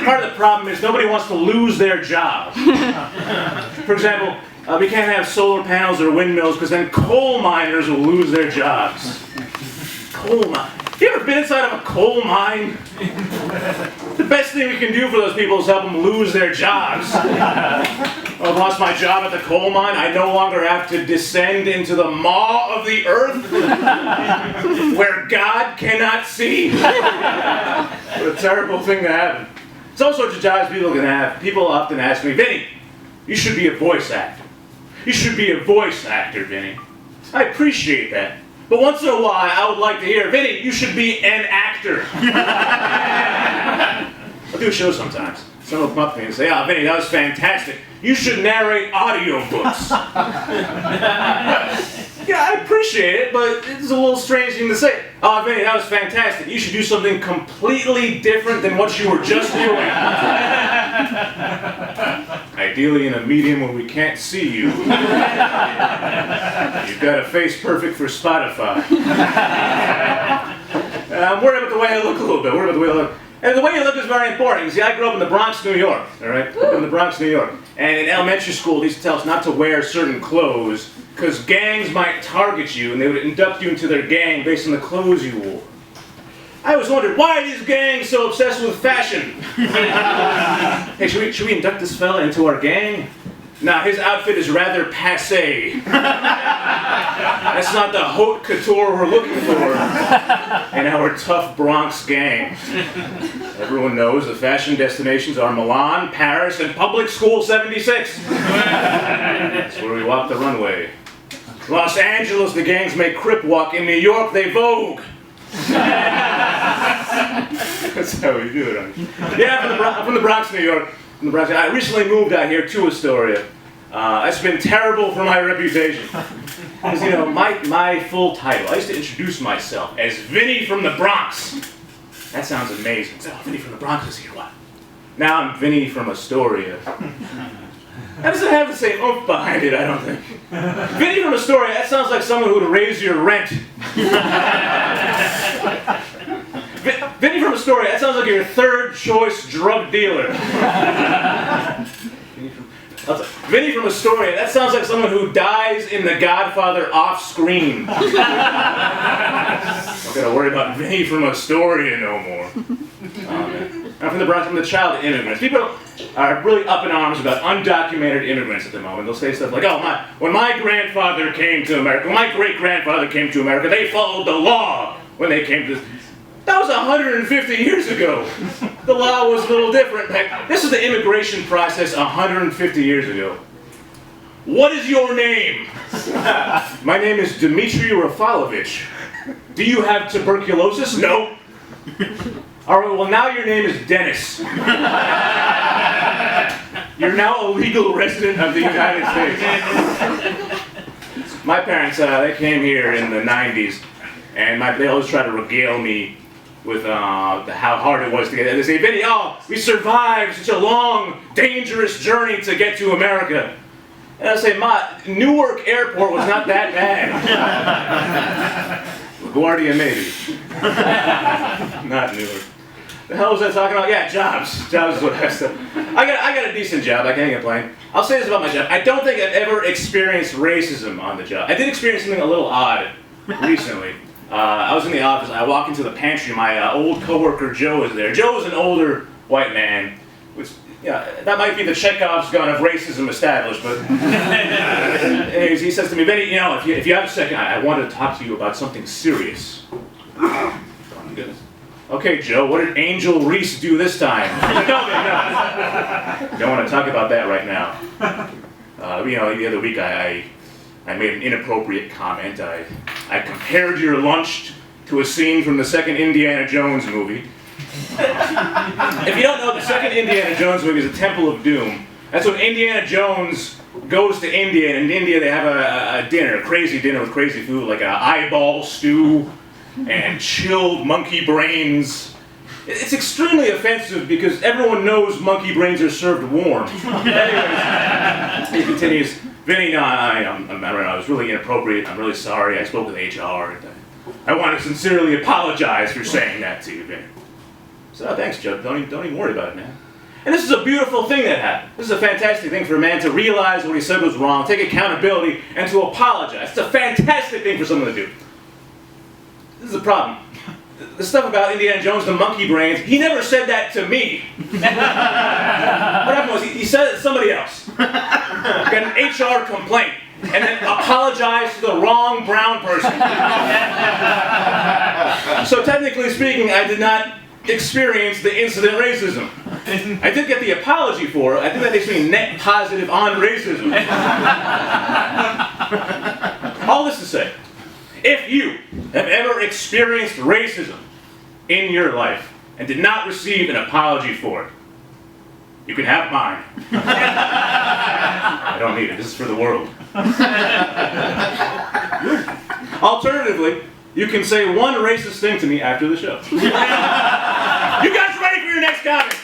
part of the problem is nobody wants to lose their job. For example, we can't have solar panels or windmills because then coal miners will lose their jobs. Coal mine. You ever been inside of a coal mine? The best thing we can do for those people is help them lose their jobs. I've lost my job at the coal mine. I no longer have to descend into the maw of the earth where God cannot see. What a terrible thing to happen. It's all sorts of jobs people can have. People often ask me, Vinny, you should be a voice actor. You should be a voice actor, Vinny. I appreciate that. But once in a while, I would like to hear, Vinny, you should be an actor. I'll do a show sometimes. Someone will come up to me and say, oh, Vinny, that was fantastic. You should narrate audiobooks. Yeah, I appreciate it, but it's a little strange thing to say. Oh, Vinny, that was fantastic. You should do something completely different than what you were just doing. Ideally in a medium where we can't see you. You've got a face perfect for Spotify. I'm worried about the way I look a little bit. And the way you look is very important. You see, I grew up in the Bronx, New York. All right, in the Bronx, New York. And in elementary school, they used to tell us not to wear certain clothes because gangs might target you and they would induct you into their gang based on the clothes you wore. I always wondered, why are these gangs so obsessed with fashion? Hey, should we induct this fella into our gang? Nah, his outfit is rather passé. That's not the haute couture we're looking for in our tough Bronx gang. Everyone knows the fashion destinations are Milan, Paris, and Public School 76. That's where we walk the runway. Los Angeles, the gangs make crip walk. In New York, they vogue. That's how we do it. Yeah, I'm from the Bronx, New York. I recently moved out here to Astoria. It's been terrible for my reputation. Because, you know, my full title, I used to introduce myself as Vinny from the Bronx. That sounds amazing. Oh, Vinny from the Bronx is here, what? Now I'm Vinny from Astoria. That doesn't have the same oomph behind it, I don't think. Vinny from Astoria, that sounds like someone who would raise your rent. Vinny from Astoria, that sounds like your third choice drug dealer. Vinny from Astoria, that sounds like someone who dies in The Godfather off screen. I'm not gonna worry about Vinny from Astoria no more. I'm from the Bronx, I'm the child of immigrants. People are really up in arms about undocumented immigrants at the moment. They'll say stuff like, oh, when my grandfather came to America, when my great-grandfather came to America, they followed the law when they came to this. That was 150 years ago. The law was a little different. This is the immigration process 150 years ago. What is your name? My name is Dmitry Rafalovich. Do you have tuberculosis? No. All right, well now your name is Dennis. You're now a legal resident of the United States. My parents, they came here in the 90s, and they always try to regale me with how hard it was to get there. They say, Vinny, oh, we survived such a long, dangerous journey to get to America. And I say, Ma, Newark Airport was not that bad. LaGuardia, maybe. Not Newark. The hell was I talking about? Yeah, jobs. Jobs is what I said. I got a decent job. I can't complain. I'll say this about my job. I don't think I've ever experienced racism on the job. I did experience something a little odd recently. I was in the office. I walk into the pantry. My old coworker Joe is there. Joe is an older white man, which that might be the Chekhov's gun of racism established. But anyways, he says to me, Vinny, you know, if you have a second, I want to talk to you about something serious. Oh my goodness. Okay, Joe, what did Angel Reese do this time? No. Don't want to talk about that right now. You know, the other week I made an inappropriate comment. I compared your lunch to a scene from the second Indiana Jones movie. If you don't know, the second Indiana Jones movie is a Temple of Doom. That's when Indiana Jones goes to India, and in India they have a dinner, a crazy dinner with crazy food, like an eyeball stew and chilled monkey brains. It's extremely offensive because everyone knows monkey brains are served warm. Anyways, he continues, Vinny, no, I was really inappropriate. I'm really sorry. I spoke with HR. And I want to sincerely apologize for saying that to you, Vinny. So, thanks, Joe. Don't even worry about it, man. And this is a beautiful thing that happened. This is a fantastic thing for a man to realize what he said was wrong, take accountability, and to apologize. It's a fantastic thing for someone to do. This is the problem. The stuff about Indiana Jones, the monkey brains, he never said that to me. What happened was he said it to somebody else. Got an HR complaint. And then apologized to the wrong brown person. So technically speaking, I did not experience the incident racism. I did get the apology for it. I think that makes me net positive on racism. All this to say, if you have ever experienced racism in your life and did not receive an apology for it, you can have mine. I don't need it. This is for the world. Alternatively, you can say one racist thing to me after the show. You guys ready for your next comment?